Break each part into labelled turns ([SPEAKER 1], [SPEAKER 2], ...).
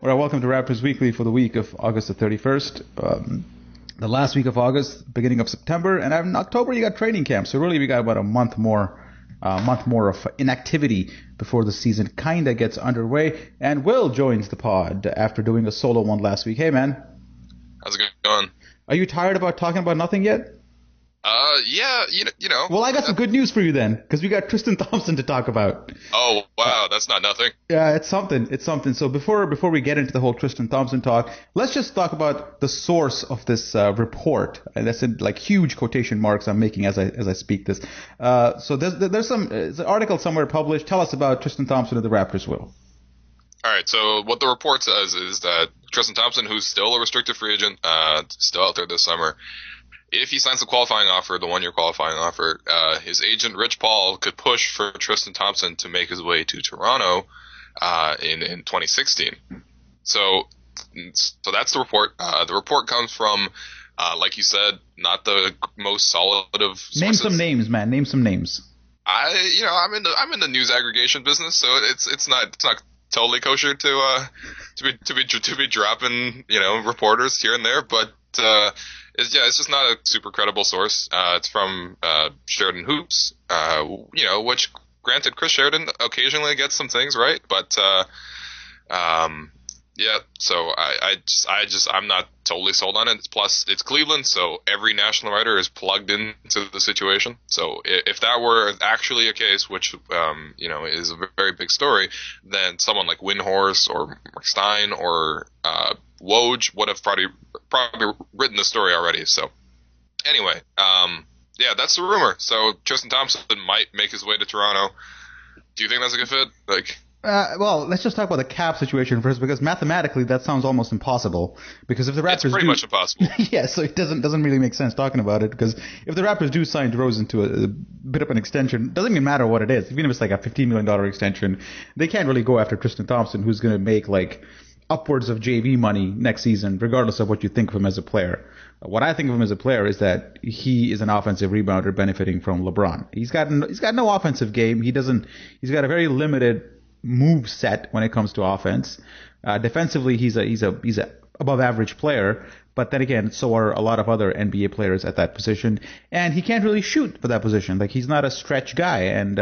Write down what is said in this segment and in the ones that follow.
[SPEAKER 1] All right, welcome to Raptors Weekly for the week of August the 31st. The last week of August, beginning of September, and in October you got training camp. So really we got about a month more of inactivity before the season kind of gets underway. And Will joins the pod after doing a solo one last week. Hey, man.
[SPEAKER 2] How's it going?
[SPEAKER 1] Are you tired about talking about nothing yet?
[SPEAKER 2] Yeah, you know.
[SPEAKER 1] Well, I got some good news for you then, because we got Tristan Thompson to talk about.
[SPEAKER 2] Oh, wow, that's not nothing.
[SPEAKER 1] Yeah, it's something. It's something. So before we get into the whole Tristan Thompson talk, let's just talk about the source of this report. And that's in like huge quotation marks I'm making as I speak this. So there's an article somewhere published. Tell us about Tristan Thompson of the Raptors, Will.
[SPEAKER 2] All right, so what the report says is that Tristan Thompson, who's still a restricted free agent, still out there this summer, if he signs the qualifying offer, the one-year qualifying offer, his agent Rich Paul could push for Tristan Thompson to make his way to Toronto in 2016. So that's the report. The report comes from, like you said, not the most solid of sources.
[SPEAKER 1] Name some names, man. Name some names.
[SPEAKER 2] I'm in the news aggregation business, so it's not totally kosher to be dropping reporters here and there, but. It's just not a super credible source. It's from Sheridan Hoops, which granted Chris Sheridan occasionally gets some things right, but yeah. So I'm not totally sold on it. Plus, it's Cleveland, so every national writer is plugged into the situation. So if that were actually a case, which is a very big story, then someone like Windhorst or Mark Stein or Woj would have probably written the story already. So anyway, yeah, that's the rumor. So Tristan Thompson might make his way to Toronto. Do you think that's a good fit?
[SPEAKER 1] Well, let's just talk about the cap situation first, because mathematically that sounds almost impossible. Because if the Raptors
[SPEAKER 2] it's pretty much impossible.
[SPEAKER 1] Yeah, so it doesn't really make sense talking about it. Because if the Raptors do sign DeRozan to a bit of an extension, it doesn't even matter what it is. Even if it's like a $15 million extension, they can't really go after Tristan Thompson, who's going to make like upwards of JV money next season, regardless of what you think of him as a player. What I think of him as a player is that he is an offensive rebounder benefiting from LeBron. He's got no offensive game. He's got a very limited move set when it comes to offense. Defensively, he's a above average player, but then again, so are a lot of other NBA players at that position, and he can't really shoot for that position. Like, he's not a stretch guy, and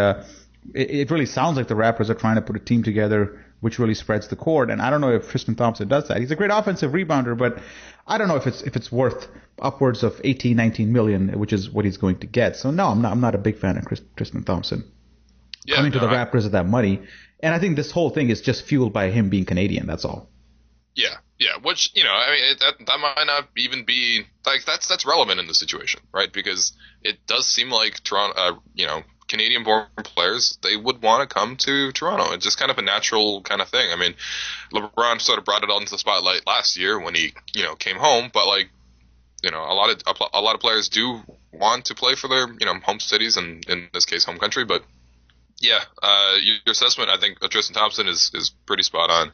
[SPEAKER 1] it really sounds like the Raptors are trying to put a team together which really spreads the court, and I don't know if Tristan Thompson does that. He's a great offensive rebounder, but I don't know if it's worth upwards of 18, 19 million, which is what he's going to get. So no, I'm not a big fan of Tristan Thompson.
[SPEAKER 2] Yeah,
[SPEAKER 1] coming to the Raptors at that money. And I think this whole thing is just fueled by him being Canadian. That's all.
[SPEAKER 2] Yeah. Which, that might not even be like that's relevant in the situation, right? Because it does seem like Toronto, Canadian-born players, they would want to come to Toronto. It's just kind of a natural kind of thing. I mean, LeBron sort of brought it all into the spotlight last year when he, came home. But a lot of players do want to play for their, home cities and in this case, home country. But yeah, your assessment, I think, of Tristan Thompson is pretty spot on.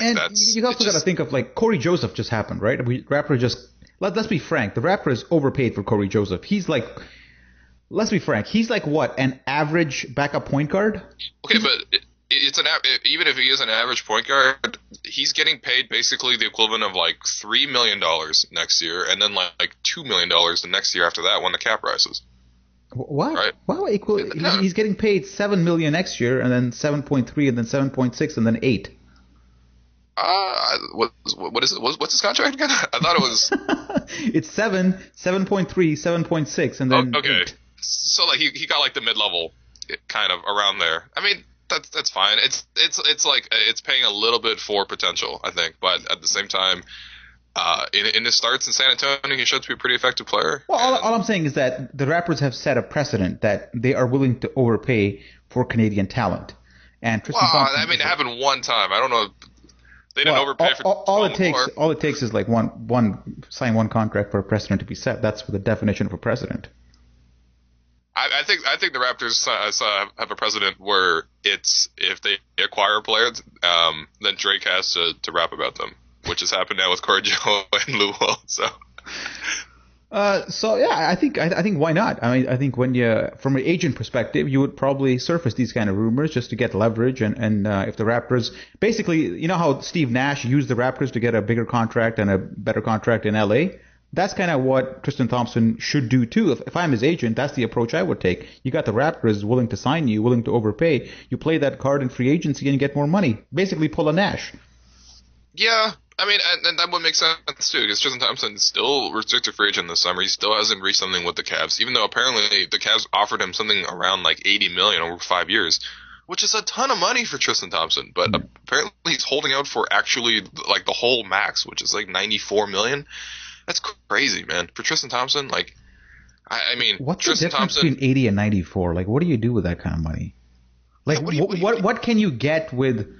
[SPEAKER 1] And you also got to think of, like, Corey Joseph just happened, right? Let's be frank. The Raptors overpaid for Corey Joseph. He's like, let's be frank. He's like what, an average backup point guard?
[SPEAKER 2] Okay, but even if he is an average point guard, he's getting paid basically the equivalent of like $3 million next year, and then like $2 million the next year after that when the cap rises.
[SPEAKER 1] What?
[SPEAKER 2] Right?
[SPEAKER 1] Wow, he's getting paid $7 million next year, and then 7.3, and then 7.6, and then 8.
[SPEAKER 2] What is it? What's his contract again? I thought it was.
[SPEAKER 1] It's 7.3, 7.6, and then.
[SPEAKER 2] Okay.
[SPEAKER 1] 8.
[SPEAKER 2] So like he got like the mid-level, kind of around there. I mean, that's fine. It's like it's paying a little bit for potential, I think, but at the same time, in his starts in San Antonio, he showed to be a pretty effective player.
[SPEAKER 1] Well, all I'm saying is that the Raptors have set a precedent that they are willing to overpay for Canadian talent. And Tristan Thompson,
[SPEAKER 2] I mean, it happened one time. I don't know. They didn't overpay for
[SPEAKER 1] all it takes is like sign one contract for a precedent to be set. That's the definition of a precedent.
[SPEAKER 2] I think the Raptors have a precedent where it's if they acquire players, then Drake has to rap about them, which has happened now with Corey Joe and Lou Will. So
[SPEAKER 1] So yeah, I think why not? I mean, I think when you, from an agent perspective, you would probably surface these kind of rumors just to get leverage, and if the Raptors, basically, you know how Steve Nash used the Raptors to get a bigger contract and a better contract in LA. That's kind of what Tristan Thompson should do too. If I'm his agent, that's the approach I would take. You got the Raptors willing to sign you, willing to overpay. You play that card in free agency and you get more money. Basically, pull a Nash.
[SPEAKER 2] Yeah, I mean, and that would make sense too, because Tristan Thompson is still restricted free agent this summer. He still hasn't reached something with the Cavs, even though apparently the Cavs offered him something around like $80 million over 5 years, which is a ton of money for Tristan Thompson. But apparently he's holding out for actually like the whole max, which is like $94 million. That's crazy, man. For Tristan Thompson, like, I mean,
[SPEAKER 1] what's
[SPEAKER 2] Tristan
[SPEAKER 1] the difference
[SPEAKER 2] Thompson,
[SPEAKER 1] between 80 and 94? Like, what do you do with that kind of money? Like, what can you get with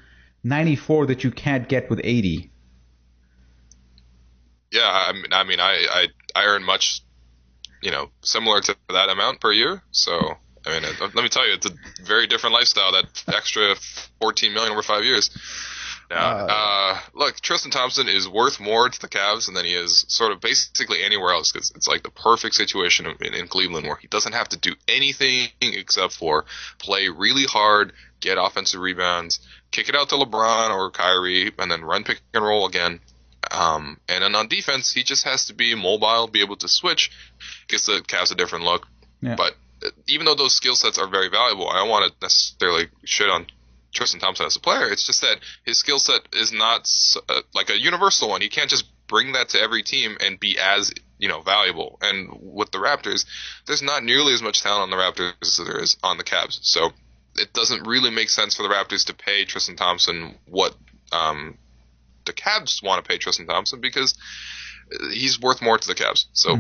[SPEAKER 1] 94 that you can't get with 80?
[SPEAKER 2] Yeah, I mean, I earn much, similar to that amount per year. So, I mean, let me tell you, it's a very different lifestyle. That extra $14 million over 5 years. Now, look, Tristan Thompson is worth more to the Cavs than he is sort of basically anywhere else, because it's like the perfect situation in Cleveland where he doesn't have to do anything except for play really hard, get offensive rebounds, kick it out to LeBron or Kyrie, and then run pick and roll again. And then on defense, he just has to be mobile, be able to switch, gives the Cavs a different look. Yeah. But even though those skill sets are very valuable, I don't want to necessarily shit on Tristan Thompson as a player. It's just that his skill set is not like a universal one. He can't just bring that to every team and be as valuable. And with the Raptors, there's not nearly as much talent on the Raptors as there is on the Cavs. So it doesn't really make sense for the Raptors to pay Tristan Thompson what the Cavs want to pay Tristan Thompson, because he's worth more to the Cavs. So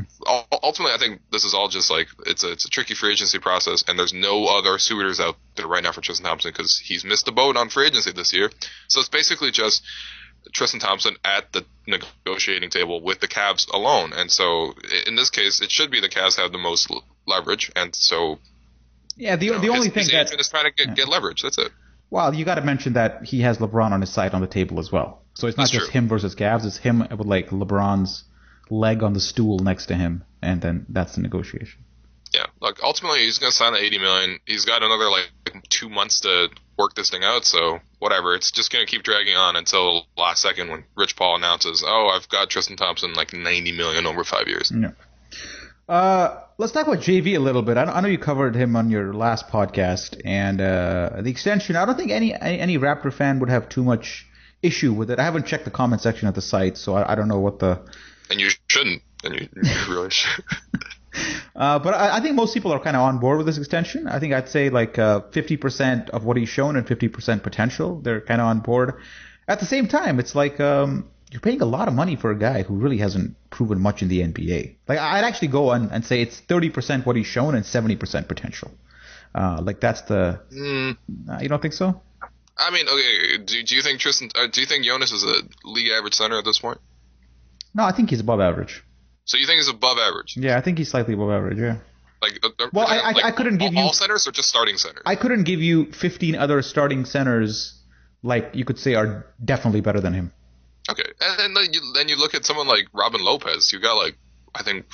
[SPEAKER 2] ultimately, I think this is all just like it's a tricky free agency process, and there's no other suitors out there right now for Tristan Thompson because he's missed the boat on free agency this year. So it's basically just Tristan Thompson at the negotiating table with the Cavs alone. And so in this case, it should be the Cavs have the most leverage, and so
[SPEAKER 1] yeah, the only thing
[SPEAKER 2] that is trying to get leverage. That's it.
[SPEAKER 1] Well, you got to mention that he has LeBron on his side on the table as well. So it's not just him versus Cavs. It's him with like LeBron's leg on the stool next to him, and then that's the negotiation.
[SPEAKER 2] Yeah, look, ultimately he's going to sign the $80 million. He's got another like 2 months to work this thing out. So whatever, it's just going to keep dragging on until last second when Rich Paul announces, "Oh, I've got Tristan Thompson like $90 million over 5 years."
[SPEAKER 1] Yeah. Let's talk about JV a little bit. I know you covered him on your last podcast, and the extension. I don't think any Raptor fan would have too much issue with it. I haven't checked the comment section at the site, so I don't know what the.
[SPEAKER 2] And you shouldn't. And you really should.
[SPEAKER 1] But I think most people are kind of on board with this extension. I think I'd say like 50% of what he's shown and 50% potential. They're kind of on board. At the same time, it's like you're paying a lot of money for a guy who really hasn't proven much in the NBA. Like I'd actually go on and say it's 30% what he's shown and 70% potential. Like that's the. You don't think so?
[SPEAKER 2] I mean, okay. Do you think do you think Jonas is a league average center at this point?
[SPEAKER 1] No, I think he's above average.
[SPEAKER 2] So you think he's above average?
[SPEAKER 1] Yeah, I think he's slightly above average. Yeah.
[SPEAKER 2] Like,
[SPEAKER 1] well, I couldn't give you
[SPEAKER 2] all centers or just starting centers.
[SPEAKER 1] I couldn't give you 15 other starting centers like you could say are definitely better than him.
[SPEAKER 2] Okay, and then you look at someone like Robin Lopez. You got like I think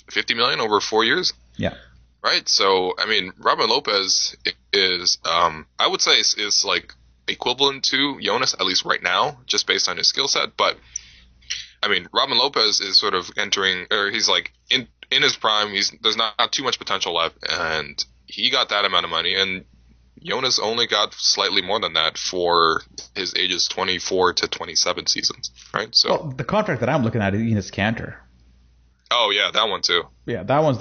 [SPEAKER 2] $50 million over 4 years.
[SPEAKER 1] Yeah.
[SPEAKER 2] Right. So I mean, Robin Lopez is I would say is like equivalent to Jonas, at least right now, just based on his skill set. But I mean, Robin Lopez is sort of entering, or he's like in his prime. There's not too much potential left, and he got that amount of money, and Jonas only got slightly more than that for his ages 24 to 27 seasons, right? So
[SPEAKER 1] well, the contract that I'm looking at is Enes Kanter.
[SPEAKER 2] Oh yeah, that one too.
[SPEAKER 1] Yeah, that one's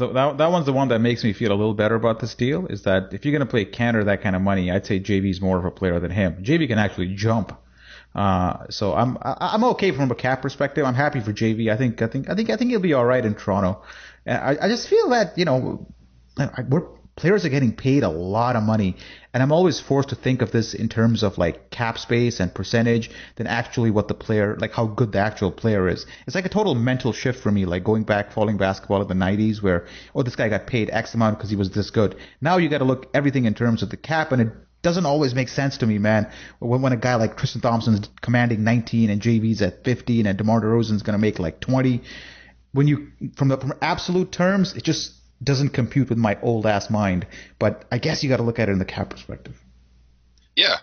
[SPEAKER 1] the one that makes me feel a little better about this deal. Is that if you're going to play Kanter that kind of money, I'd say JV's more of a player than him. JV can actually jump. So I'm okay from a cap perspective. I'm happy for JV. I think he'll be all right in Toronto. And I just feel that players are getting paid a lot of money, and I'm always forced to think of this in terms of like cap space and percentage than actually what the player, like how good the actual player is. It's like a total mental shift for me, like going back following basketball in the 90s where, oh, this guy got paid X amount because he was this good. Now you got to look everything in terms of the cap, and it doesn't always make sense to me, man. When a guy like Tristan Thompson's commanding 19 and JV's at 15 and DeMarre DeRozan's going to make like 20. when you from absolute terms, it just doesn't compute with my old ass mind. But I guess you got to look at it in the cap perspective.
[SPEAKER 2] Yeah.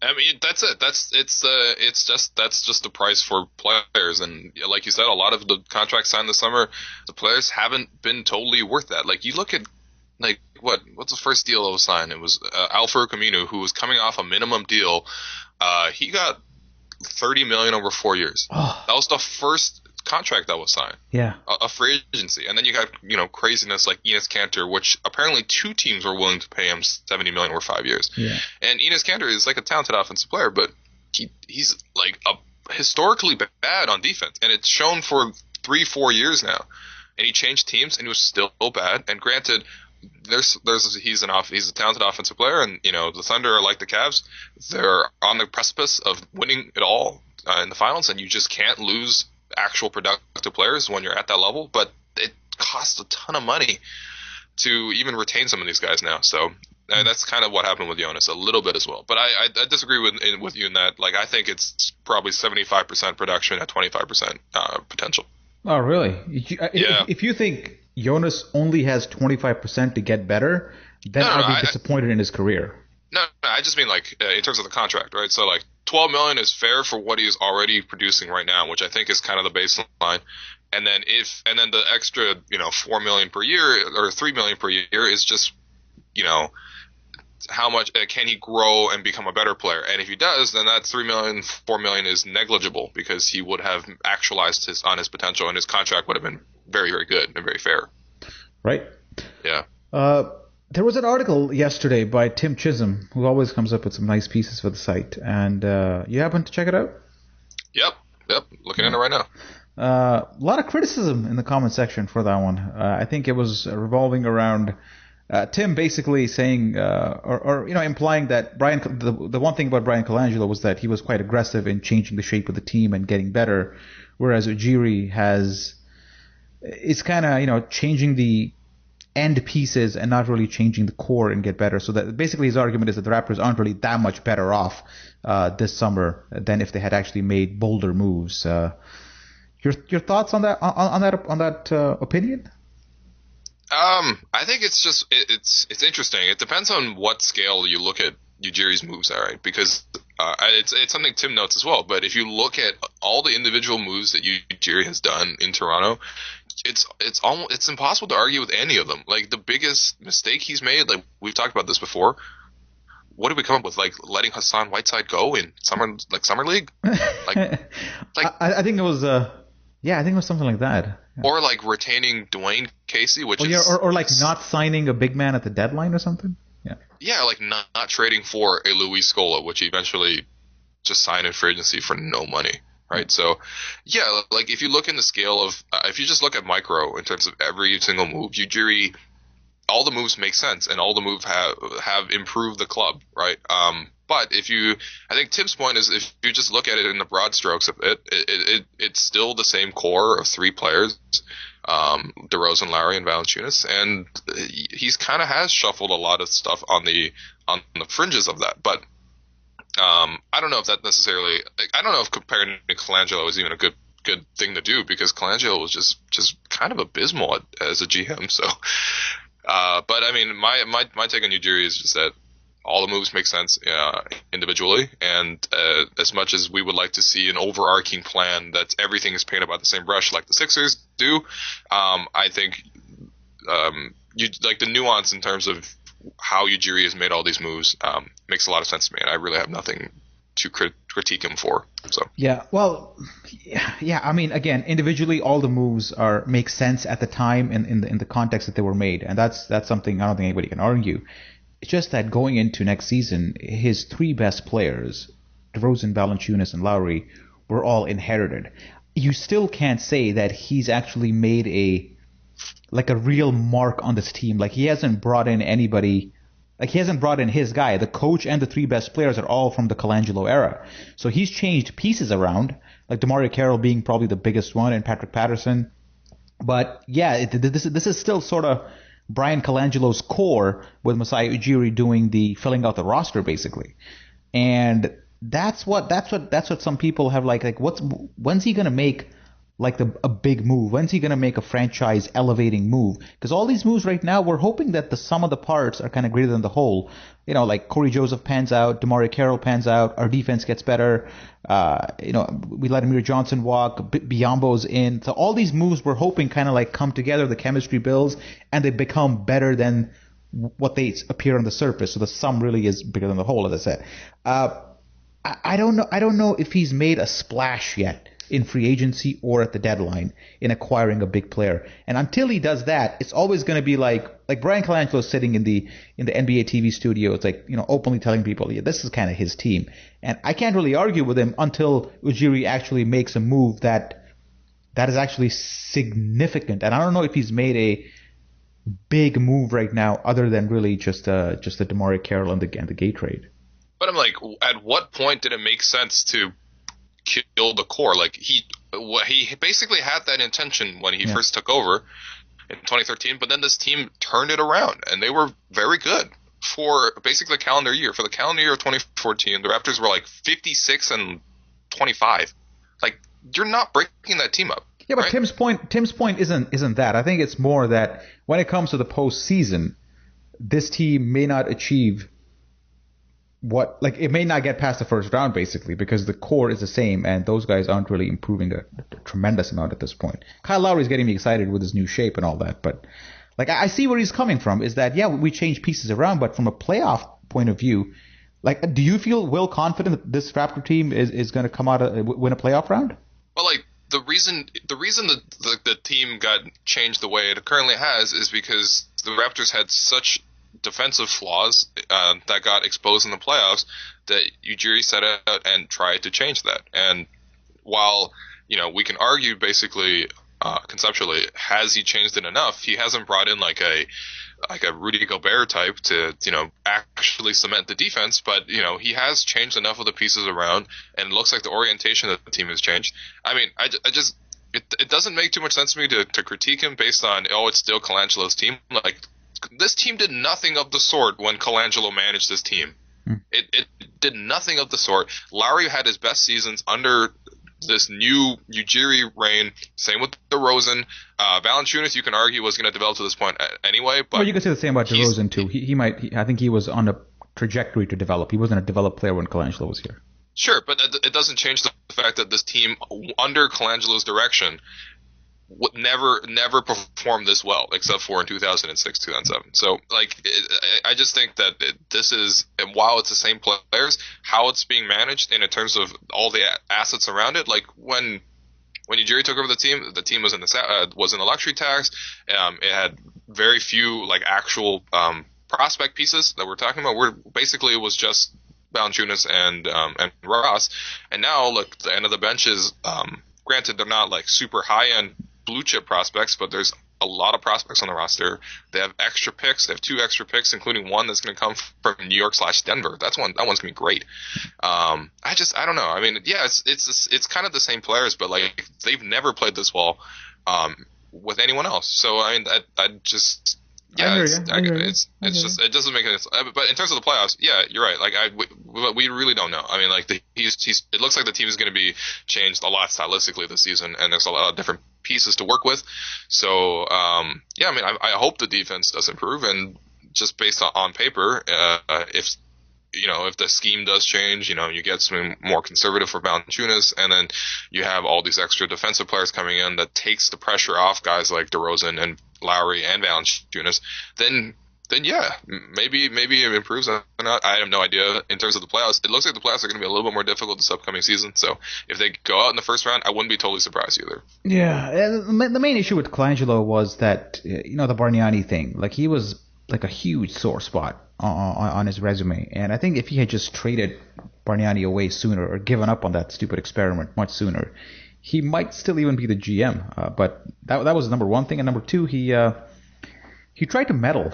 [SPEAKER 2] I mean, that's it. That's just the price for players, and like you said, a lot of the contracts signed this summer, the players haven't been totally worth that. Like you look at like what's the first deal that was signed? It was Alfredo Camino, who was coming off a minimum deal. He got $30 million over 4 years. That was the first contract that was signed.
[SPEAKER 1] Yeah.
[SPEAKER 2] A free agency. And then you got, craziness like Enes Kanter, which apparently 2 teams were willing to pay him $70 million over 5 years.
[SPEAKER 1] Yeah.
[SPEAKER 2] And Enes Kanter is like a talented offensive player, but he's like historically bad on defense. And it's shown for 3-4 years now. And he changed teams and he was still bad. And granted, he's a talented offensive player, and the Thunder are like the Cavs. They're on the precipice of winning it all in the finals, and you just can't lose actual productive players when you're at that level. But it costs a ton of money to even retain some of these guys now. So that's kind of what happened with Jonas a little bit as well. But I disagree with you in that. Like, I think it's probably 75% production at 25% potential.
[SPEAKER 1] Oh, really?
[SPEAKER 2] Yeah.
[SPEAKER 1] If you think Jonas only has 25% to get better, then I'd be disappointed in his career.
[SPEAKER 2] No, I just mean like in terms of the contract, right? So like $12 million is fair for what he's already producing right now, which I think is kind of the baseline. And then the extra, $4 million per year or $3 million per year is just, how much can he grow and become a better player? And if he does, then that $3 million, $4 million is negligible because he would have actualized his potential, and his contract would have been very, very good and very fair.
[SPEAKER 1] Right.
[SPEAKER 2] Yeah.
[SPEAKER 1] There was an article yesterday by Tim Chisholm, who always comes up with some nice pieces for the site, and you happen to check it out?
[SPEAKER 2] Yep. Looking at it right now.
[SPEAKER 1] A lot of criticism in the comment section for that one. I think it was revolving around Tim basically saying, or implying that Bryan. The one thing about Bryan Colangelo was that he was quite aggressive in changing the shape of the team and getting better, whereas Ujiri is kind of changing the end pieces and not really changing the core and get better. So that basically his argument is that the Raptors aren't really that much better off this summer than if they had actually made bolder moves. Your thoughts on that opinion?
[SPEAKER 2] I think it's just it's interesting. It depends on what scale you look at Ujiri's moves at, right? Because it's something Tim notes as well. But if you look at all the individual moves that Ujiri has done in Toronto, it's impossible to argue with any of them. Like the biggest mistake he's made, like we've talked about this before. What did we come up with? Like letting Hassan Whiteside go in summer league?
[SPEAKER 1] I think it was I think it was something like that.
[SPEAKER 2] Or like retaining Dwayne Casey,
[SPEAKER 1] or like not signing a big man at the deadline or something.
[SPEAKER 2] Yeah, like not trading for a Luis Scola, which he eventually just signed in free agency for no money, right? So, yeah, like if you look in the scale of, if you just look at micro in terms of every single move, Ujiri, all the moves make sense and all the moves have improved the club, right? But I think Tim's point is if you just look at it in the broad strokes of it's still the same core of 3 players, DeRozan, Lowry, and Valanciunas, and he's kind of has shuffled a lot of stuff on the fringes of that. But I don't know if that necessarily. I don't know if comparing to Colangelo is even a good thing to do because Colangelo was just kind of abysmal as a GM. So, but I mean, my take on Ujiri is just that all the moves make sense individually, and as much as we would like to see an overarching plan that everything is painted by the same brush like the Sixers do, I think you like the nuance in terms of how Ujiri has made all these moves makes a lot of sense to me, and I really have nothing to critique him for. So
[SPEAKER 1] I mean, again, individually, all the moves make sense at the time in the context that they were made, and that's something I don't think anybody can argue. It's just that going into next season, his 3 best players, DeRozan, Valanciunas, and Lowry, were all inherited. You still can't say that he's actually made a real mark on this team. Like, he hasn't brought in anybody. Like, he hasn't brought in his guy. The coach and the 3 best players are all from the Colangelo era. So he's changed pieces around, like DeMarre Carroll being probably the biggest one, and Patrick Patterson. But yeah, this is still sort of Bryan Colangelo's core, with Masai Ujiri doing the filling out the roster basically, and that's what some people have like when's he gonna make like a big move? When's he going to make a franchise elevating move? Because all these moves right now, we're hoping that the sum of the parts are kind of greater than the whole. Like Corey Joseph pans out, DeMarre Carroll pans out, our defense gets better. We let Amir Johnson walk, Biyombo's in. So all these moves we're hoping kind of like come together, the chemistry builds, and they become better than what they appear on the surface. So the sum really is bigger than the whole, as I said. I don't know if he's made a splash yet in free agency or at the deadline in acquiring a big player. And until he does that, it's always going to be like Bryan Colangelo sitting in the NBA TV studio. It's like, openly telling people, yeah, this is kind of his team. And I can't really argue with him until Ujiri actually makes a move that is actually significant. And I don't know if he's made a big move right now other than really just the DeMarre Carroll and the Gay trade.
[SPEAKER 2] But I'm like, at what point did it make sense to kill the core? Like he basically had that intention when he first took over in 2013, but then this team turned it around and they were very good for basically the calendar year. For the calendar year of 2014, the Raptors were like 56 and 25. Like, you're not breaking that team up.
[SPEAKER 1] Yeah, but
[SPEAKER 2] right?
[SPEAKER 1] Tim's point isn't that. I think it's more that when it comes to the postseason, this team may not achieve it may not get past the first round, basically, because the core is the same and those guys aren't really improving a tremendous amount at this point. Kyle Lowry's getting me excited with his new shape and all that, but I see where he's coming from, is that, we change pieces around, but from a playoff point of view, do you feel confident that this Raptor team is going to come out win a playoff round?
[SPEAKER 2] Well, the reason the team got changed the way it currently has is because the Raptors had such defensive flaws that got exposed in the playoffs that Ujiri set out and tried to change that. And while we can argue basically conceptually, has he changed it enough? He hasn't brought in like a Rudy Gobert type to actually cement the defense, but he has changed enough of the pieces around, and it looks like the orientation of the team has changed. I mean, it doesn't make too much sense to me to critique him based on it's still Colangelo's team. Like, this team did nothing of the sort when Colangelo managed this team. It did nothing of the sort. Lowry had his best seasons under this new Ujiri reign. Same with DeRozan. Valanciunas, you can argue, was going to develop to this point anyway. But
[SPEAKER 1] you can say the same about DeRozan too. I think he was on a trajectory to develop. He wasn't a developed player when Colangelo was here.
[SPEAKER 2] Sure, but it doesn't change the fact that this team, under Colangelo's direction, would never performed this well, except for in 2006, 2007. So, I just think that this is, and while it's the same players, how it's being managed, and in terms of all the assets around it, like when Ujiri took over the team was in the luxury tax. It had very few actual prospect pieces that we're talking about. It was just Valanciunas and Ross, and now look, the end of the bench is granted they're not super high end blue chip prospects, but there's a lot of prospects on the roster. They have extra picks. They have 2 extra picks, including one that's going to come from New York/Denver. That one's going to be great. I don't know. I mean, yeah, it's kind of the same players, but they've never played this well with anyone else. So I mean, I just. Yeah, it doesn't make any sense. But in terms of the playoffs, yeah, you're right. We really don't know. I mean, it looks like the team is going to be changed a lot stylistically this season, and there's a lot of different pieces to work with. So, yeah, I mean, I hope the defense does improve, and just based on paper, if the scheme does change, you get something more conservative for Valanciunas, and then you have all these extra defensive players coming in that takes the pressure off guys like DeRozan and Lowry and Valanciunas, then yeah, maybe it improves or not. I have no idea. In terms of the playoffs, it looks like the playoffs are going to be a little bit more difficult this upcoming season. So if they go out in the first round, I wouldn't be totally surprised either.
[SPEAKER 1] Yeah, the main issue with Colangelo was that the Bargnani thing. He was a huge sore spot on his resume, and I think if he had just traded Bargnani away sooner or given up on that stupid experiment much sooner, he might still even be the GM. But that was number one thing, and number two, he tried to meddle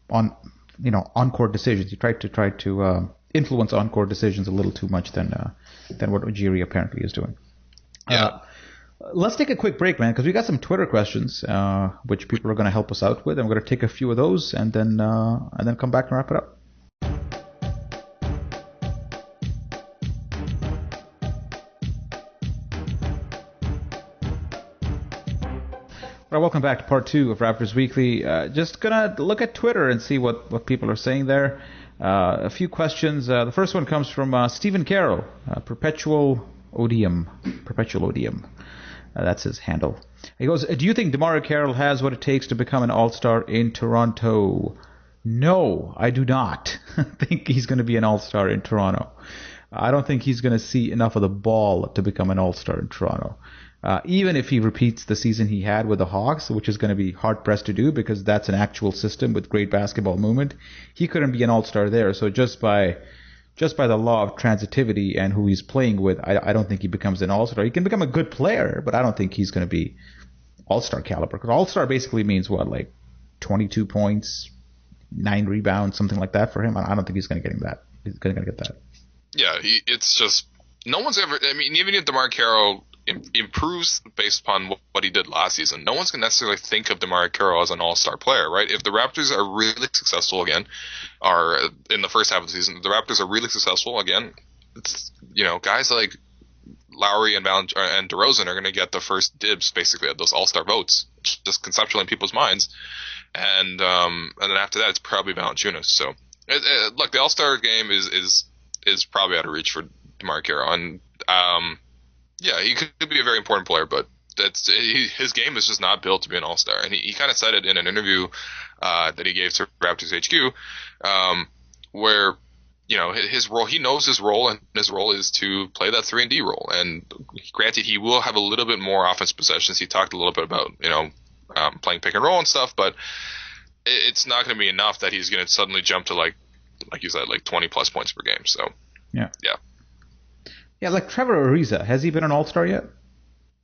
[SPEAKER 1] on court decisions. He tried to influence on court decisions a little too much than what Ujiri apparently is doing.
[SPEAKER 2] Yeah.
[SPEAKER 1] Let's take a quick break, man, because we got some Twitter questions which people are going to help us out with, and we're going to take a few of those and then come back and wrap it up. Well, welcome back to part 2 of Raptors Weekly. Just gonna look at Twitter and see what people are saying there. A few questions. The first one comes from Stephen Carroll, Perpetual Odium. That's his handle. He goes, do you think DeMarre Carroll has what it takes to become an all-star in Toronto? No, I do not think he's going to be an all-star in Toronto. I don't think he's going to see enough of the ball to become an all-star in Toronto. Even if he repeats the season he had with the Hawks, which is going to be hard-pressed to do because that's an actual system with great basketball movement, he couldn't be an all-star there. So just by the law of transitivity and who he's playing with, I don't think he becomes an all-star. He can become a good player, but I don't think he's going to be all-star caliber. Because all-star basically means what, like 22 points, 9 rebounds, something like that for him. I don't think he's going to get that. He's going to get that.
[SPEAKER 2] Yeah, it's just no one's ever. I mean, even if DeMarre Carroll improves based upon what he did last season, no one's going to necessarily think of DeMarre Carroll as an all-star player, right? If the Raptors are really successful again, or in the first half of the season, if the Raptors are really successful again, it's, guys like Lowry and DeRozan are going to get the first dibs basically at those all-star votes, just conceptually in people's minds, and then after that it's probably Valanciunas. So look, the all-star game is probably out of reach for DeMarre Carroll, and yeah, he could be a very important player, but his game is just not built to be an all-star. And he kind of said it in an interview that he gave to Raptors HQ, where his role, he knows his role, and his role is to play that 3-and-D role. And granted, he will have a little bit more offensive possessions. He talked a little bit about playing pick and roll and stuff, but it's not going to be enough that he's going to suddenly jump to like you said, like 20 plus points per game. So
[SPEAKER 1] yeah. Like Trevor Ariza, has he been an all-star yet?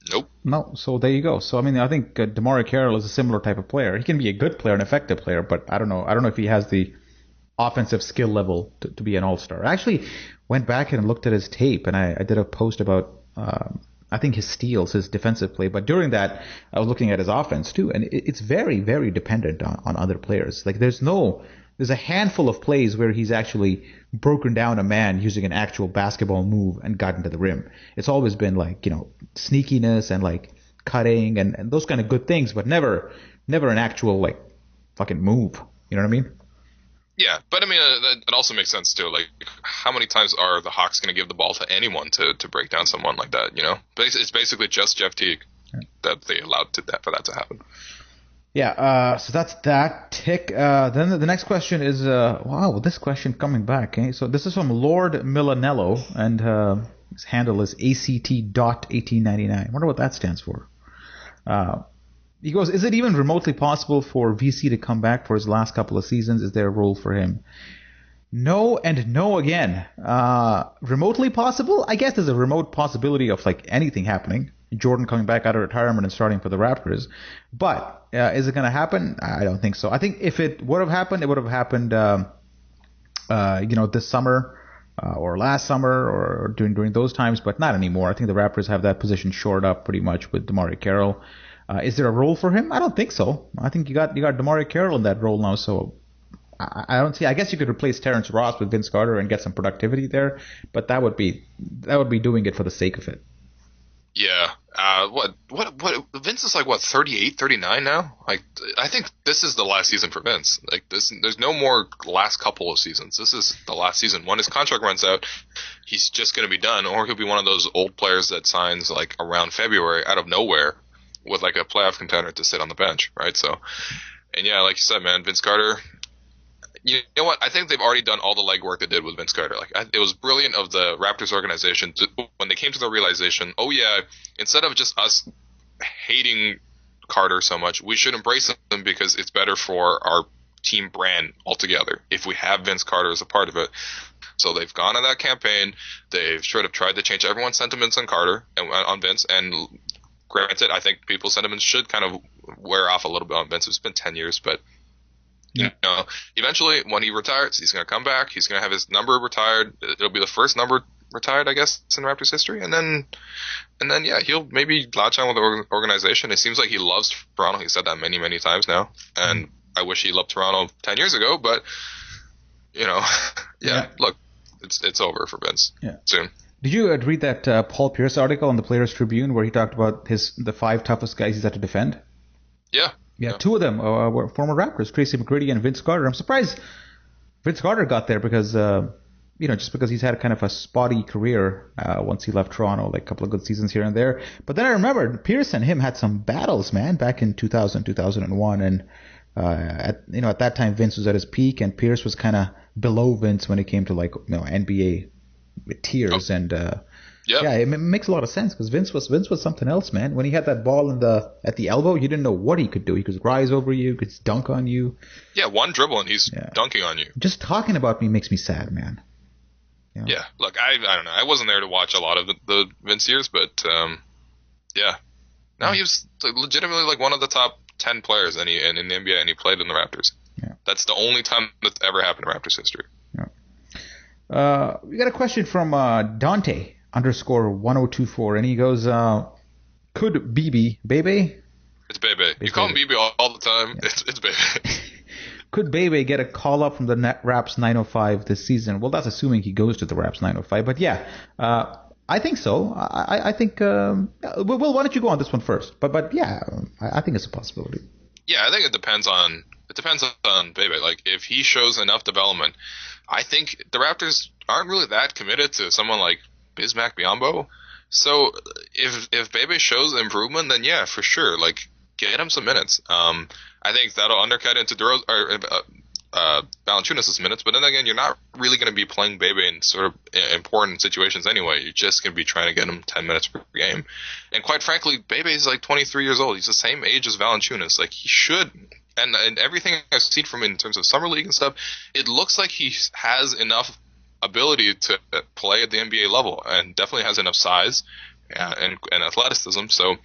[SPEAKER 2] Nope.
[SPEAKER 1] No. So there you go. So I mean, I think DeMarre Carroll is a similar type of player. He can be a good player, an effective player, but I don't know if he has the offensive skill level to be an all-star. I actually went back and looked at his tape, and I did a post about I think his steals, his defensive play. But during that, I was looking at his offense too, and it's very, very dependent on other players. Like there's a handful of plays where he's actually broken down a man using an actual basketball move and gotten to the rim. It's always been like, sneakiness and like cutting and those kind of good things, but never an actual like fucking move. You know what I mean?
[SPEAKER 2] Yeah, but I mean, it also makes sense too. Like, how many times are the Hawks going to give the ball to anyone to break down someone like that? It's basically just Jeff Teague that they allowed for that to happen.
[SPEAKER 1] Yeah, so that's that tick. Then the next question is, wow, this question coming back. Okay? So this is from Lord Milanello, and his handle is ACT.1899. I wonder what that stands for. He goes, is it even remotely possible for VC to come back for his last couple of seasons? Is there a role for him? No and no again. Remotely possible? I guess there's a remote possibility of like anything happening. Jordan coming back out of retirement and starting for the Raptors. But is it going to happen? I don't think so. I think if it would have happened, it would have happened, this summer or last summer or during those times, but not anymore. I think the Raptors have that position shored up pretty much with DeMarre Carroll. Is there a role for him? I don't think so. I think you got DeMarre Carroll in that role now, so I don't see. I guess you could replace Terrence Ross with Vince Carter and get some productivity there, but that would be doing it for the sake of it.
[SPEAKER 2] Yeah. What Vince is like 38, 39 now? Like, I think this is the last season for Vince. Like there's no more last couple of seasons. This is the last season. When his contract runs out, he's just going to be done, or he'll be one of those old players that signs like around February out of nowhere with like a playoff contender to sit on the bench, right? So, and yeah, like you said, man, Vince Carter. You know what? I think they've already done all the legwork they did with Vince Carter. Like, it was brilliant of the Raptors organization when they came to the realization, oh yeah, instead of just us hating Carter so much, we should embrace him because it's better for our team brand altogether if we have Vince Carter as a part of it. So they've gone on that campaign. They've sort of tried to change everyone's sentiments on Carter and on Vince. And granted, I think people's sentiments should kind of wear off a little bit on Vince. It's been 10 years, but eventually when he retires, he's going to come back. He's going to have his number retired. It'll be the first number retired, I guess, in Raptors history. And then, yeah, he'll maybe latch on with the organization. It seems like he loves Toronto. He said that many, many times now. And I wish he loved Toronto 10 years ago, but look, it's over for Vince soon.
[SPEAKER 1] Did you read that Paul Pierce article on the Players Tribune where he talked about the 5 toughest guys he's had to defend?
[SPEAKER 2] Yeah.
[SPEAKER 1] Yeah, two of them were former Raptors, Tracy McGrady and Vince Carter. I'm surprised Vince Carter got there because, just because he's had kind of a spotty career once he left Toronto, like a couple of good seasons here and there. But then I remember Pierce and him had some battles, man, back in 2000, 2001. And, at that time, Vince was at his peak and Pierce was kind of below Vince when it came to, like, NBA tiers. And, yeah, it makes a lot of sense because Vince was something else, man. When he had that ball at the elbow, you didn't know what he could do. He could rise over you, could dunk on you.
[SPEAKER 2] Yeah, one dribble and he's dunking on you.
[SPEAKER 1] Just talking about me makes me sad, man.
[SPEAKER 2] Yeah, look, I don't know. I wasn't there to watch a lot of the Vince years, but yeah. No, he was legitimately like one of the top 10 players in the NBA, and he played in the Raptors. Yeah. That's the only time that's ever happened in Raptors history.
[SPEAKER 1] Yeah. We got a question from Dante _1024, and he goes, could Bebe?
[SPEAKER 2] It's Bebe. You call him Bebe all the time. Yeah. It's Bebe.
[SPEAKER 1] Could Bebe get a call up from the Raps 905 this season? Well, that's assuming he goes to the Raps 905. But yeah, I think so. I think. Well, why don't you go on this one first? But yeah, I think it's a possibility.
[SPEAKER 2] Yeah, I think it depends on Bebe. Like if he shows enough development, I think the Raptors aren't really that committed to someone like Bismack Biyombo. So if Bebe shows improvement, then yeah, for sure, like get him some minutes. I think that'll undercut into Valanciunas' minutes, but then again, you're not really going to be playing Bebe in sort of important situations anyway. You're just going to be trying to get him 10 minutes per game. And quite frankly, Bebe is like 23 years old. He's the same age as Valanciunas. Like he should. And everything I've seen from him in terms of summer league and stuff, it looks like he has enough ability to play at the NBA level, and definitely has enough size and athleticism. So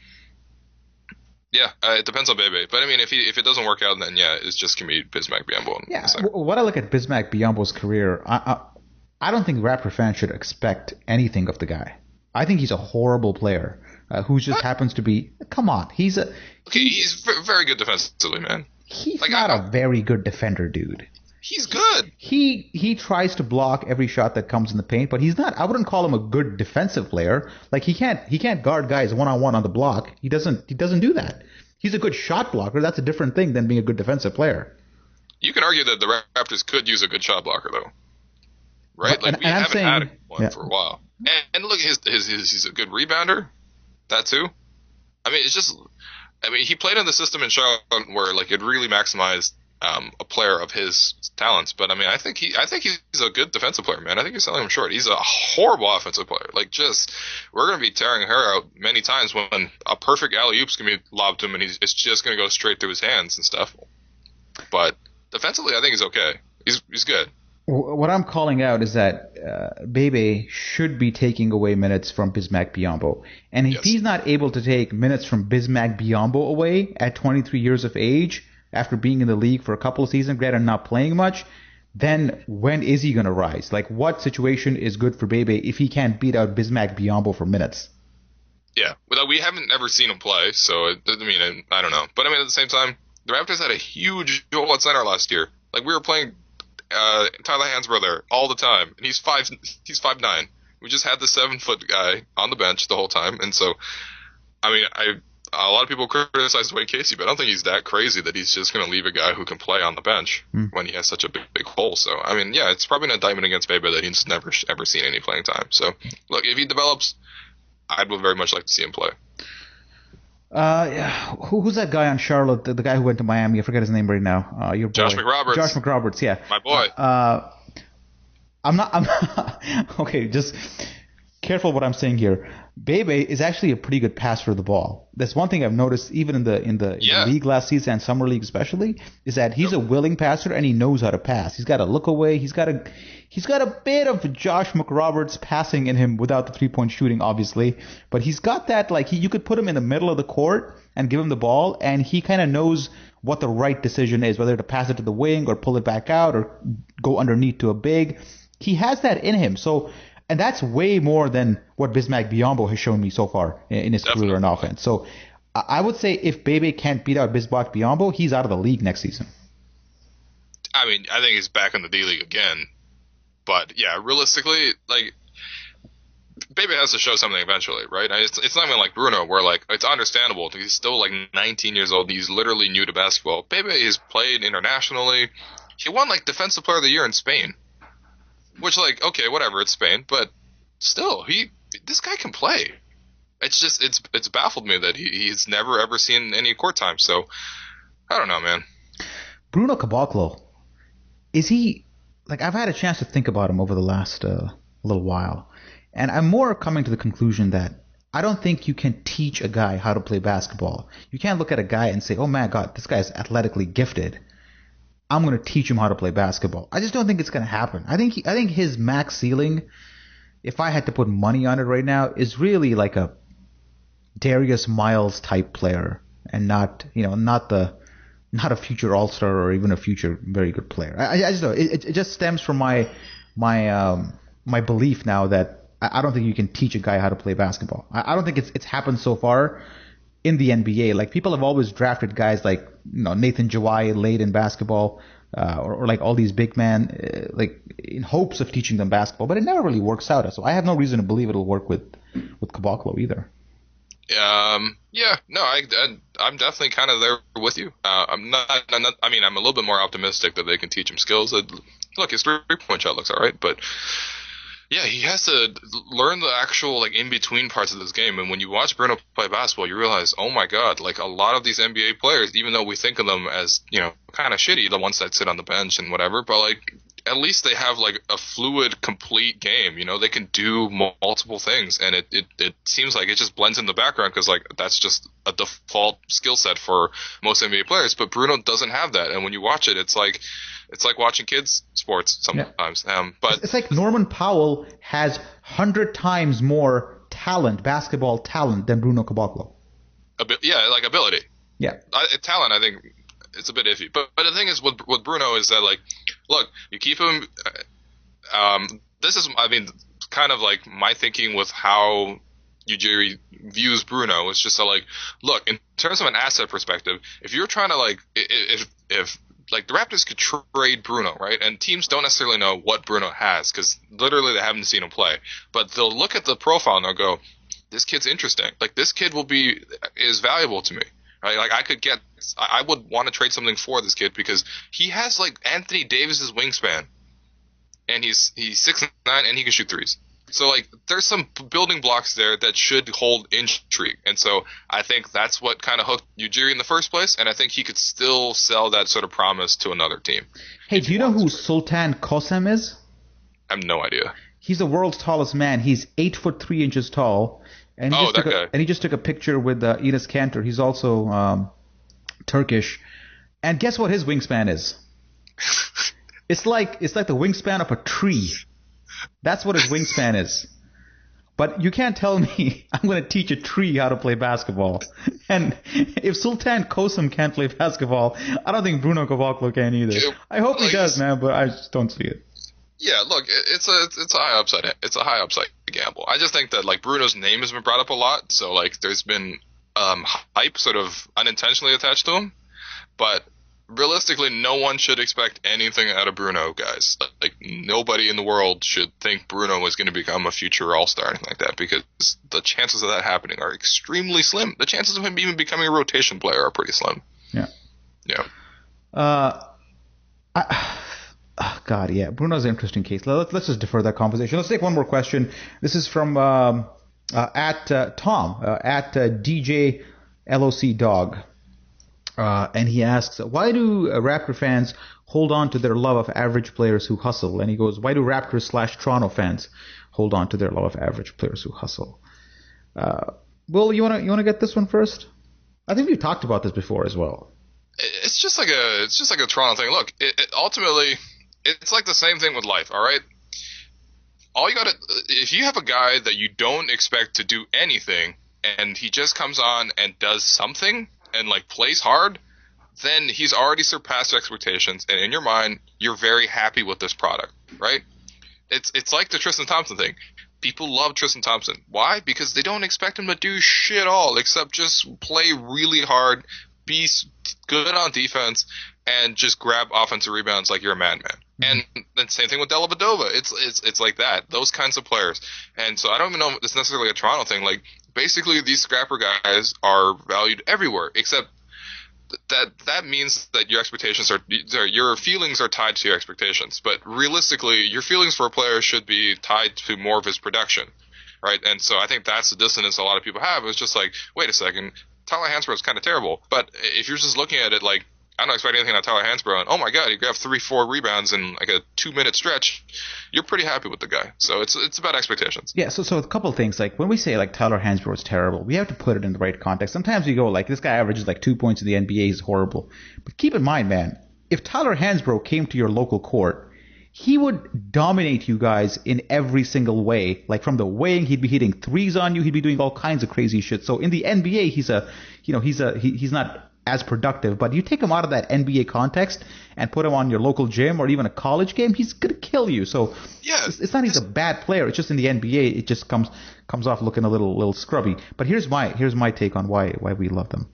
[SPEAKER 2] yeah, it depends on Bebe. But I mean, if it doesn't work out, then yeah, it's just gonna be Bismack Biyombo.
[SPEAKER 1] Yeah, when I look at Bismack Biyombo's career, I don't think Raptor fans should expect anything of the guy. I think he's a horrible player who just happens to be. Come on, he's
[SPEAKER 2] very good defensively, man.
[SPEAKER 1] He's like, not a very good defender, dude.
[SPEAKER 2] He's good.
[SPEAKER 1] He tries to block every shot that comes in the paint, but he's not. I wouldn't call him a good defensive player. Like he can't guard guys one-on-one on the block. He doesn't do that. He's a good shot blocker. That's a different thing than being a good defensive player.
[SPEAKER 2] You can argue that the Raptors could use a good shot blocker though, right? Like we haven't had one for a while. And look, he's a good rebounder. That too. I mean, he played in the system in Charlotte where like it really maximized a player of his talents, but I mean, I think he's a good defensive player, man. I think you're selling him short. He's a horrible offensive player. Like, we're going to be tearing her out many times when a perfect alley-oop's going to be lobbed to him, and it's just going to go straight through his hands and stuff. But defensively, I think he's okay. He's good.
[SPEAKER 1] What I'm calling out is that Bebe should be taking away minutes from Bismack Biyombo. And if he's not able to take minutes from Bismack Biyombo away at 23 years of age, after being in the league for a couple of seasons, granted not playing much, then when is he going to rise? Like, what situation is good for Bebe if he can't beat out Bismack Biyombo for minutes?
[SPEAKER 2] Yeah, well, we haven't ever seen him play, so I don't know. But I mean, at the same time, the Raptors had a huge hole at center last year. Like, we were playing Tyler Hansbrough there all the time, and he's 5'9". We just had the 7-foot guy on the bench the whole time, and so, I mean, a lot of people criticize Dwayne Casey, but I don't think he's that crazy that he's just going to leave a guy who can play on the bench when he has such a big hole. So, I mean, yeah, it's probably an indictment against Bebe that he's never ever seen any playing time. So, look, if he develops, I would very much like to see him play.
[SPEAKER 1] Who's that guy on Charlotte? The guy who went to Miami? I forget his name right now. Your boy.
[SPEAKER 2] Josh McRoberts.
[SPEAKER 1] Josh McRoberts, yeah.
[SPEAKER 2] My boy.
[SPEAKER 1] I'm not. Okay, just careful what I'm saying here. Bebe is actually a pretty good passer of the ball. That's one thing I've noticed even in the league last season and summer league especially, is that he's a willing passer and he knows how to pass. He's got a look away. He's got a bit of Josh McRoberts passing in him without the 3-point shooting, obviously. But he's got that, like, you could put him in the middle of the court and give him the ball, and he kind of knows what the right decision is, whether to pass it to the wing or pull it back out or go underneath to a big. He has that in him. So, and that's way more than what Bismack Biyombo has shown me so far in his career in offense. So I would say if Bebe can't beat out Bismack Biyombo, he's out of the league next season.
[SPEAKER 2] I mean, I think he's back in the D-League again. But, yeah, realistically, like, Bebe has to show something eventually, right? It's not even like Bruno, where like it's understandable. He's still like 19 years old. He's literally new to basketball. Bebe has played internationally. He won like Defensive Player of the Year in Spain, which like okay, whatever, it's Spain, but still, this guy can play. It's just it's baffled me that he's never ever seen any court time. So I don't know, man.
[SPEAKER 1] Bruno Caboclo, is he like I've had a chance to think about him over the last little while. And I'm more coming to the conclusion that I don't think you can teach a guy how to play basketball. You can't look at a guy and say, oh my God, this guy is athletically gifted. I'm going to teach him how to play basketball. I just don't think it's going to happen. I think his max ceiling, if I had to put money on it right now, is really like a Darius Miles type player and not a future All-Star or even a future very good player. I just know it just stems from my belief now that I don't think you can teach a guy how to play basketball. I don't think it's happened so far in the NBA. Like people have always drafted guys like Nathan Jawai late in basketball, or like all these big men, like in hopes of teaching them basketball, but it never really works out. So I have no reason to believe it'll work with Caboclo either.
[SPEAKER 2] Yeah, no, I'm definitely kind of there with you. I'm not. I mean, I'm a little bit more optimistic that they can teach him skills. Look, his 3-point shot looks all right, but. Yeah, he has to learn the actual like in between parts of this game. And when you watch Bruno play basketball, you realize, oh my God, like a lot of these NBA players, even though we think of them as kind of shitty, the ones that sit on the bench and whatever, but like at least they have like a fluid, complete game. They can do multiple things, and it seems like it just blends in the background because like that's just a default skill set for most NBA players. But Bruno doesn't have that, and when you watch it, it's like watching kids sports sometimes.
[SPEAKER 1] Yeah.
[SPEAKER 2] But
[SPEAKER 1] it's like Norman Powell has 100 times more basketball talent than Bruno Caboclo.
[SPEAKER 2] Like ability.
[SPEAKER 1] Yeah.
[SPEAKER 2] Talent, I think it's a bit iffy. But the thing is with Bruno is that like, look, you keep him. This is, I mean, kind of like my thinking with how Ujiri views Bruno. It's just like, look, in terms of an asset perspective, if you're trying to like, if like the Raptors could trade Bruno, right? And teams don't necessarily know what Bruno has because literally they haven't seen him play. But they'll look at the profile and they'll go, this kid's interesting. Like this kid is valuable to me, right? Like I would want to trade something for this kid because he has like Anthony Davis's wingspan, and he's 6'9" and he can shoot threes. So like there's some building blocks there that should hold intrigue, and so I think that's what kind of hooked Ujiri in the first place, and I think he could still sell that sort of promise to another team.
[SPEAKER 1] Hey, do you know who Sultan Kosem is?
[SPEAKER 2] I have no idea.
[SPEAKER 1] He's the world's tallest man. He's 8'3" tall, and he just took a picture with Enes Kanter. He's also Turkish, and guess what his wingspan is? It's like the wingspan of a tree. That's what his wingspan is. But you can't tell me I'm going to teach a tree how to play basketball. And if Sultan Kosem can't play basketball, I don't think Bruno Caboclo can either. I hope he does, man, but I just don't see it.
[SPEAKER 2] Yeah, look, it's a high upside. It's a high upside gamble. I just think that like Bruno's name has been brought up a lot, so like there's been hype sort of unintentionally attached to him, but realistically, no one should expect anything out of Bruno, guys. Like, nobody in the world should think Bruno is going to become a future All-Star or anything like that, because the chances of that happening are extremely slim. The chances of him even becoming a rotation player are pretty slim.
[SPEAKER 1] Yeah.
[SPEAKER 2] Yeah.
[SPEAKER 1] God, yeah. Bruno's an interesting case. Let's just defer that conversation. Let's take one more question. This is from at Tom, at DJ LOC Dog. And he asks, why do Raptor fans hold on to their love of average players who hustle? And he goes, why do Raptors/Toronto fans hold on to their love of average players who hustle? Will, you wanna get this one first? I think we've talked about this before as well.
[SPEAKER 2] It's just like a Toronto thing. Look, ultimately, it's like the same thing with life. All right. If you have a guy that you don't expect to do anything, and he just comes on and does something, and like plays hard, then he's already surpassed your expectations, and in your mind, you're very happy with this product, right? It's like the Tristan Thompson thing. People love Tristan Thompson. Why? Because they don't expect him to do shit all except just play really hard, be good on defense, and just grab offensive rebounds like you're a madman, And then same thing with Dellavedova. It's like that. Those kinds of players. And so I don't even know if it's necessarily a Toronto thing. Like, basically these scrapper guys are valued everywhere, except that means that your expectations your feelings are tied to your expectations. But realistically, your feelings for a player should be tied to more of his production, right? And so I think that's the dissonance a lot of people have. It's just like, wait a second, Tyler Hansbrough is kind of terrible. But if you're just looking at it like, I don't expect anything out of Tyler Hansbrough, and oh my god, he grabbed 3-4 rebounds in like a 2-minute stretch, you're pretty happy with the guy. So it's about expectations.
[SPEAKER 1] Yeah, so a couple of things. Like, when we say like Tyler Hansbrough is terrible, we have to put it in the right context. Sometimes we go like, this guy averages like 2 points in the NBA, he's horrible. But keep in mind, man, if Tyler Hansbrough came to your local court, he would dominate you guys in every single way. Like, from the wing, he'd be hitting threes on you, he'd be doing all kinds of crazy shit. So in the NBA, he's not as productive, but you take him out of that NBA context and put him on your local gym or even a college game, he's gonna kill you. So
[SPEAKER 2] yeah,
[SPEAKER 1] it's not he's a bad player. It's just in the NBA, it just comes off looking a little scrubby. But here's my take on why we love them.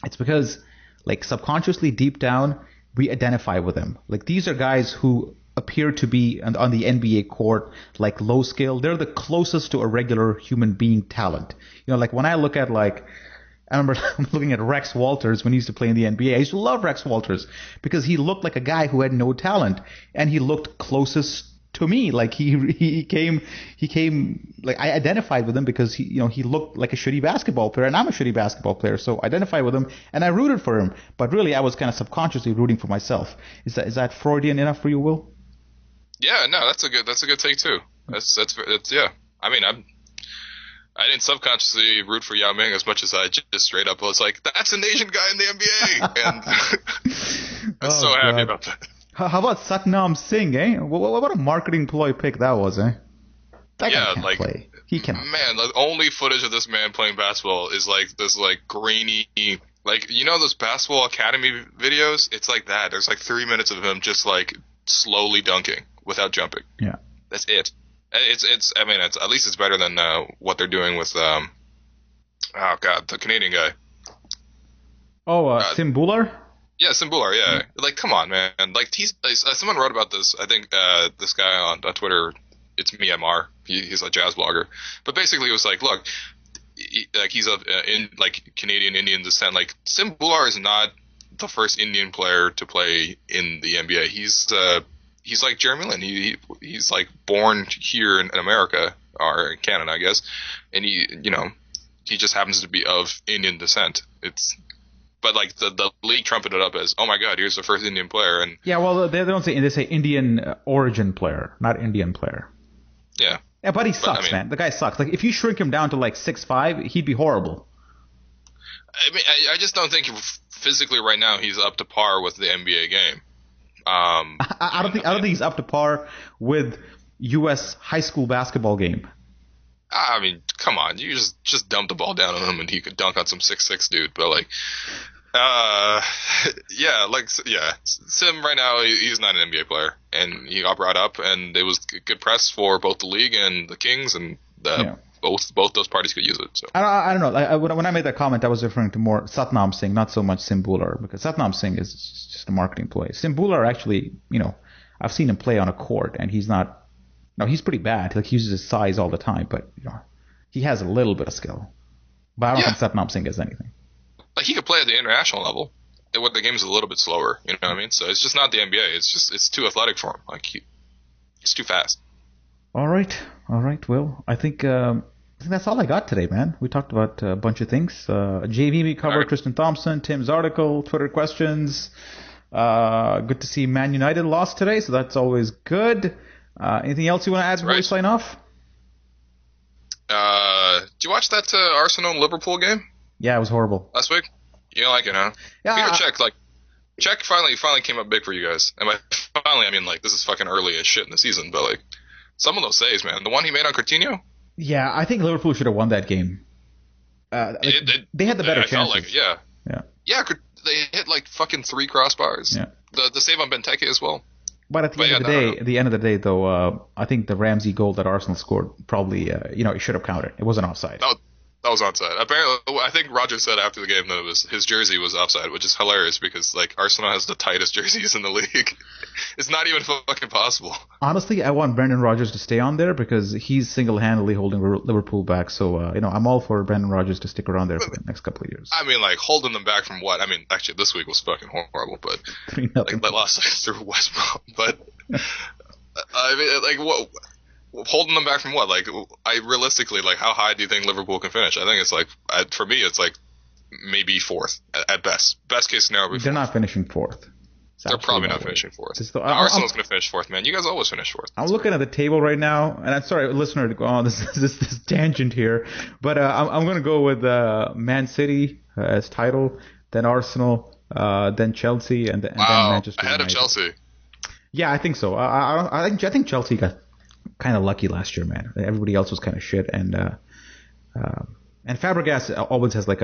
[SPEAKER 1] It's because, like, subconsciously, deep down, we identify with them. Like, these are guys who appear to be on the NBA court like low skill. They're the closest to a regular human being talent. You know, like, when I look at, like, I remember looking at Rex Walters when he used to play in the NBA. I used to love Rex Walters because he looked like a guy who had no talent, and he looked closest to me. Like, he came like, I identified with him because he looked like a shitty basketball player, and I'm a shitty basketball player, so I identified with him and I rooted for him. But really, I was kind of subconsciously rooting for myself. Is that Freudian enough for you, Will?
[SPEAKER 2] Yeah, no, that's a good take too. That's yeah. I mean, I didn't subconsciously root for Yao Ming as much as I just straight up was like, that's an Asian guy in the NBA, and I'm so happy about that.
[SPEAKER 1] How about Satnam Singh, eh? What a marketing ploy pick that was, eh? That guy can't play. He cannot.
[SPEAKER 2] Man, the only footage of this man playing basketball is like this, like, grainy, like, you know those basketball academy videos? It's like that. There's like 3 minutes of him just like slowly dunking without jumping.
[SPEAKER 1] Yeah,
[SPEAKER 2] that's it. It's I mean, at least it's better than what they're doing with the Canadian guy.
[SPEAKER 1] Sim Bular?
[SPEAKER 2] Yeah, Sim Bular, yeah. Like, come on, man. Like, someone wrote about this. I think this guy on Twitter, it's Myanmar. He's a jazz blogger. But basically, it was like, look, he's of Canadian Indian descent. Like, Sim Bular is not the first Indian player to play in the NBA. He's like Jeremy Lin. He's like born here in America, or in Canada, I guess, and he just happens to be of Indian descent. But like the league trumpeted up as, oh my god, here's the first Indian player, and
[SPEAKER 1] yeah, well, they don't say, they say Indian origin player, not Indian player.
[SPEAKER 2] Yeah,
[SPEAKER 1] but he sucks, man. The guy sucks. Like, if you shrink him down to like 6'5", he'd be horrible.
[SPEAKER 2] I mean, I just don't think physically right now he's up to par with the NBA game.
[SPEAKER 1] I don't think he's up to par with U.S. high school basketball game.
[SPEAKER 2] I mean, come on, you just dump the ball down on him and he could dunk on some 6'6" dude. But like, Sim right now, he's not an NBA player, and he got brought up, and it was good press for both the league and the Kings, and both those parties could use it. So
[SPEAKER 1] I don't know. When I made that comment, I was referring to more Satnam Singh, not so much Sim Bular, because Satnam Singh is just a marketing ploy. Sim Bular, actually, I've seen him play on a court, and he's not. No, he's pretty bad. Like, he uses his size all the time, but he has a little bit of skill. But I don't think Satnam Singh has anything.
[SPEAKER 2] Like, he could play at the international level, where the game's a little bit slower. You know what I mean? So it's just not the NBA. It's too athletic for him. Like, he's too fast.
[SPEAKER 1] All right. Will, I think that's all I got today, man. We talked about a bunch of things. JV we covered, right. Tristan Thompson, Tim's article, Twitter questions. Good to see Man United lost today, so that's always good. Anything else you want to add before we sign off?
[SPEAKER 2] Did you watch that Arsenal and Liverpool game?
[SPEAKER 1] Yeah, it was horrible.
[SPEAKER 2] Last week? You don't like it, huh?
[SPEAKER 1] Yeah.
[SPEAKER 2] Peter Cech finally came up big for you guys. And by finally, I mean, like, this is fucking early as shit in the season, but like, some of those saves, man. The one he made on Coutinho?
[SPEAKER 1] Yeah, I think Liverpool should have won that game. They had the better chances.
[SPEAKER 2] Felt like, yeah. They hit like fucking 3 crossbars. Yeah. The save on Benteke as well.
[SPEAKER 1] But at the end of the day, though, I think the Ramsey goal that Arsenal scored probably, it should have counted. It wasn't offside.
[SPEAKER 2] That was onside. Apparently, I think Roger said after the game that his jersey was offside, which is hilarious because like Arsenal has the tightest jerseys in the league. It's not even fucking possible.
[SPEAKER 1] Honestly, I want Brendan Rodgers to stay on there because he's single-handedly holding Liverpool back. So I'm all for Brendan Rodgers to stick around there for the next couple of years.
[SPEAKER 2] I mean, like holding them back from what? I mean, actually, this week was fucking horrible, but
[SPEAKER 1] 3-0.
[SPEAKER 2] like that loss through West Brom. But I mean, like what? Holding them back from what? Like, realistically, like, how high do you think Liverpool can finish? I think it's like, for me, it's like maybe fourth at best. Best case scenario.
[SPEAKER 1] They're not finishing fourth.
[SPEAKER 2] They're probably not finishing fourth.
[SPEAKER 1] Arsenal's
[SPEAKER 2] going to finish fourth, man. You guys always finish fourth.
[SPEAKER 1] I'm looking at the table right now, and I'm sorry, listener, to go on this tangent here, but I'm going to go with Man City as title, then Arsenal, then Chelsea, and then Manchester
[SPEAKER 2] ahead
[SPEAKER 1] United.
[SPEAKER 2] Of Chelsea.
[SPEAKER 1] Yeah, I think so. I think Chelsea got kind of lucky last year, man. Everybody else was kind of shit, and Fabregas always has like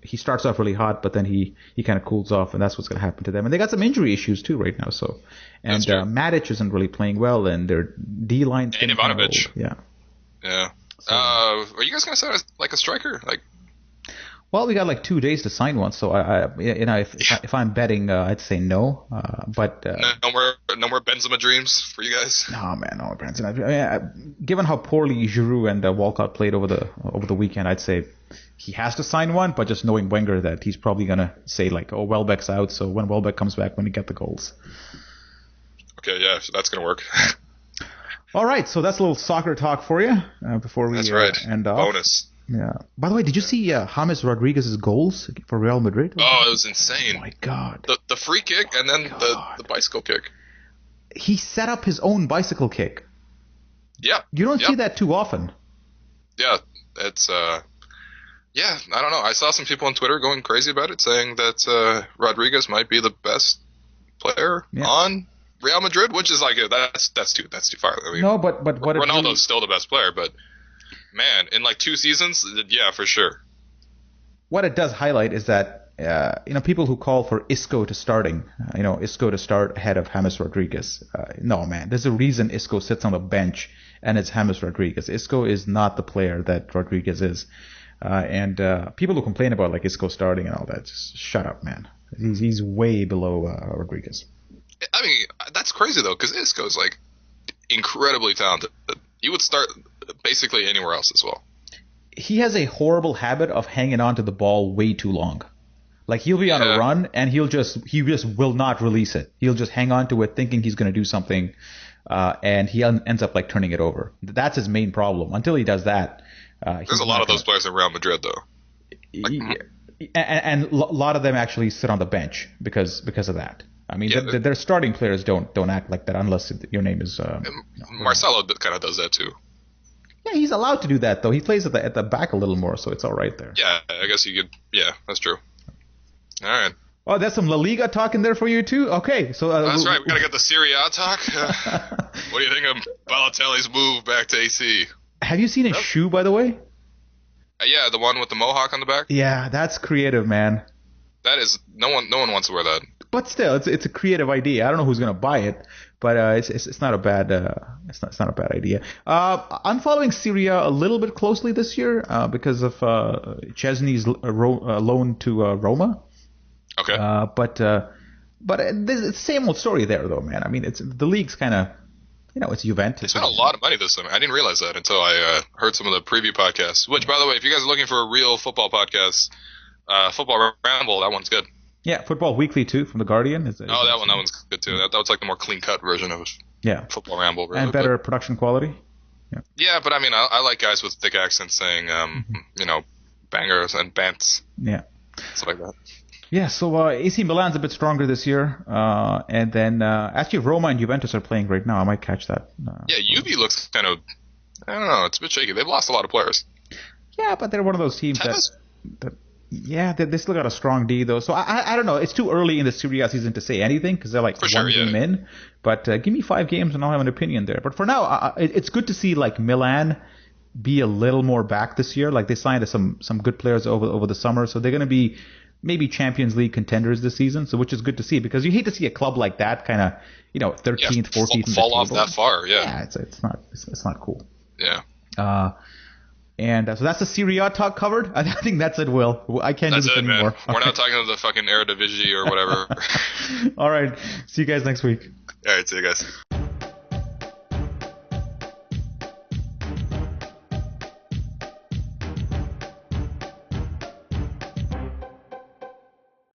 [SPEAKER 1] he starts off really hot, but then he kind of cools off, and that's what's going to happen to them. And they got some injury issues too right now. So, and Matic isn't really playing well, and their D line.
[SPEAKER 2] And Ivanovic.
[SPEAKER 1] Yeah. So,
[SPEAKER 2] are you guys going to sign like a striker? Like,
[SPEAKER 1] well, we got like 2 days to sign one, so if I'm betting, I'd say no. But
[SPEAKER 2] no more Benzema dreams for you guys.
[SPEAKER 1] No, man, no Benzema. I mean, given how poorly Giroud and Walcott played over the weekend, I'd say he has to sign one. But just knowing Wenger, that he's probably gonna say like, "Oh, Welbeck's out, so when Welbeck comes back, when he get the goals."
[SPEAKER 2] Okay, yeah, so that's gonna work.
[SPEAKER 1] All right, so that's a little soccer talk for you before we end off.
[SPEAKER 2] Bonus.
[SPEAKER 1] Yeah. By the way, did you see James Rodriguez's goals for Real Madrid?
[SPEAKER 2] Oh, it was insane.
[SPEAKER 1] Oh my God.
[SPEAKER 2] The free kick and then the bicycle kick.
[SPEAKER 1] He set up his own bicycle kick.
[SPEAKER 2] Yeah.
[SPEAKER 1] You don't see that too often.
[SPEAKER 2] Yeah, it's I don't know. I saw some people on Twitter going crazy about it, saying that Rodriguez might be the best player on Real Madrid, which is like that's too far. I mean,
[SPEAKER 1] no, but what
[SPEAKER 2] Ronaldo's still the best player, but man, in like 2 seasons, yeah, for sure.
[SPEAKER 1] What it does highlight is that people who call for Isco to starting, Isco to start ahead of James Rodriguez. No, man, there's a reason Isco sits on the bench and it's James Rodriguez. Isco is not the player that Rodriguez is, and people who complain about like Isco starting and all that, just shut up, man. He's way below Rodriguez.
[SPEAKER 2] I mean, that's crazy though, because Isco's like incredibly talented. He would start basically anywhere else as well.
[SPEAKER 1] He has a horrible habit of hanging on to the ball way too long. Like he'll be on a run and he just will not release it. He'll just hang on to it thinking he's going to do something, and he ends up like turning it over. That's his main problem. Until he does that,
[SPEAKER 2] there's a lot of those players in Real Madrid though.
[SPEAKER 1] And a lot of them actually sit on the bench because of that. I mean, their starting players don't act like that unless your name is.
[SPEAKER 2] Marcelo kind of does that too.
[SPEAKER 1] Yeah, he's allowed to do that though. He plays at the back a little more, so it's all right there.
[SPEAKER 2] Yeah, I guess you could. Yeah, that's true. All right.
[SPEAKER 1] Oh, that's some La Liga talk in there for you too. Okay, so
[SPEAKER 2] that's right. We gotta get the Serie A talk. What do you think of Balotelli's move back to AC?
[SPEAKER 1] Have you seen his shoe, by the way?
[SPEAKER 2] Yeah, the one with the mohawk on the back.
[SPEAKER 1] Yeah, that's creative, man. That
[SPEAKER 2] is no one wants to wear that.
[SPEAKER 1] But still, it's a creative idea. I don't know who's gonna buy it, but it's not a bad it's not a bad idea. I'm following Serie A a little bit closely this year because of Chesney's loan to Roma.
[SPEAKER 2] Okay.
[SPEAKER 1] But it's the same old story there, though, man. I mean, it's the league's kind of, it's Juventus.
[SPEAKER 2] They spent a lot of money this summer. I didn't realize that until I heard some of the preview podcasts. Which, by the way, if you guys are looking for a real football podcast, Football Ramble, that one's good.
[SPEAKER 1] Yeah, Football Weekly too from The Guardian.
[SPEAKER 2] That one's good too. That was like the more clean cut version of Football Ramble, really,
[SPEAKER 1] and better production quality.
[SPEAKER 2] Yeah, but I mean, I like guys with thick accents saying, bangers and bants.
[SPEAKER 1] Yeah,
[SPEAKER 2] stuff like that.
[SPEAKER 1] Yeah, so AC Milan's a bit stronger this year, and then actually Roma and Juventus are playing right now. I might catch that.
[SPEAKER 2] Juve looks kind of, I don't know, it's a bit shaky. They've lost a lot of players.
[SPEAKER 1] Yeah, but they're one of those teams that they still got a strong D though. So I don't know. It's too early in the Serie A season to say anything because they're like one game in. But give me 5 games and I'll have an opinion there. But for now, it's good to see like Milan be a little more back this year. Like they signed some good players over the summer, so they're going to be maybe Champions League contenders this season. So which is good to see because you hate to see a club like that kind of 13th, 14th
[SPEAKER 2] fall off that far. Yeah,
[SPEAKER 1] it's not cool.
[SPEAKER 2] Yeah.
[SPEAKER 1] And so that's the Serie A talk covered. I think that's it, Will. I can't do this anymore.
[SPEAKER 2] Man. We're not talking to the fucking Eredivisie or whatever.
[SPEAKER 1] All right. See you guys next week.
[SPEAKER 2] All right. See you guys.